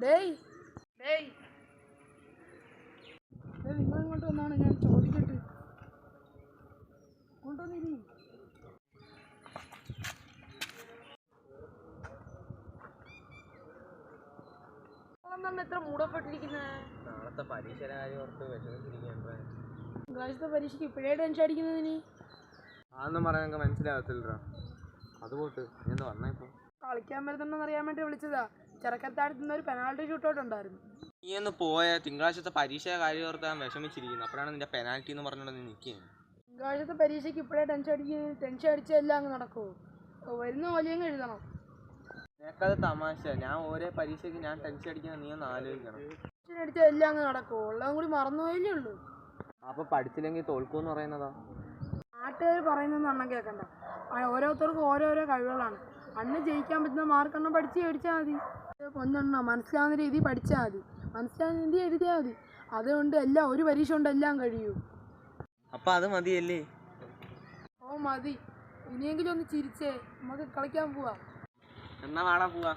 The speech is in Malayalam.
ഡേയ് ഡേയ് നിങ്ങൾ ഇങ്ങോട്ട് വന്നാണ് ഞാൻ ചോദിച്ചിട്ട് കൊണ്ടുവന്നിരി. എത്ര മൂടപ്പെട്ടിരിക്കുന്നത്? നാളത്തെ പരീക്ഷയുടെ കാര്യം ഓർത്ത് വിഷമിച്ചിരിക്കുകയാണ്. തിങ്കളാഴ്ചത്തെ പരീക്ഷയ്ക്ക് ഇപ്പോഴേ ടെൻഷൻ അടിക്കുന്നതിന് അതൊന്നും പറയാൻ എനിക്ക് മനസ്സിലാകത്തില്ല. അതുപോട്ട് എന്താ വന്നേ? ഇപ്പോൾ കളിക്കാൻ വരുന്നുണ്ടെന്ന് അറിയാൻ വേണ്ടി വിളിച്ചതാ. ചെറുക്കത്താഴത്തുനിന്ന് ഒരു പെനാൾട്ടി ഷൂട്ടൗട്ട് ഉണ്ടായിരുന്നു. നീ ഒന്ന് പോയ തിങ്കളാഴ്ചത്തെ പരീക്ഷയുടെ കാര്യം ഓർത്ത് ഞാൻ വിഷമിച്ചിരിക്കുന്നു. അപ്പോഴാണ് നിന്റെ പെനാൽറ്റി എന്ന് പറഞ്ഞുകൊണ്ട് നീ നിൽക്കുന്നത്. തിങ്കളാഴ്ചത്തെ പരീക്ഷയ്ക്ക് ഇപ്പോഴേ ടെൻഷൻ അടിച്ചെല്ലാം അങ്ങ് നടക്കുമോ? വരുന്ന പോലെയങ്ങ് എഴുതണം. നിനക്കത് തമാശ. ഞാൻ ഓരോ പരീക്ഷയ്ക്ക് ഞാൻ ടെൻഷൻ അടിക്കുന്നത് നീ ഒന്ന് ആലോചിക്കണം. ടെൻഷൻ അടിച്ചാൽ എല്ലാം അങ്ങ് നടക്കുമോ? ഉള്ളതും കൂടി മറന്നുപോയല്ലേ ഉള്ളൂ. അപ്പോൾ പഠിച്ചില്ലെങ്കിൽ തോൽക്കുമെന്ന് പറയുന്നതാ. നാട്ടുകാർ പറയുന്നതെന്ന് അണ്ണം കേൾക്കണ്ട. ഓരോരുത്തർക്കും ഓരോരോ കഴിവുകളാണ്. അന്ന് ജയിക്കാൻ പറ്റുന്ന മാർക്കെണ്ണം പഠിച്ച് മേടിച്ചാൽ മതി. ഒന്നെണ്ണ മനസ്സിലാവുന്ന രീതി പഠിച്ചാൽ മതി, മനസ്സിലാവുന്ന രീതി എഴുതിയാൽ മതി. അതുകൊണ്ട് എല്ലാം ഒരു പരീക്ഷ കൊണ്ട് എല്ലാം കഴിയൂ. അപ്പം അത് മതിയല്ലേ? ഓ മതി. ഇനിയെങ്കിലും ഒന്ന് ചിരിച്ചേ, നമുക്ക് കളിക്കാൻ പോവാം. എന്നാ വാടാ പോവാ.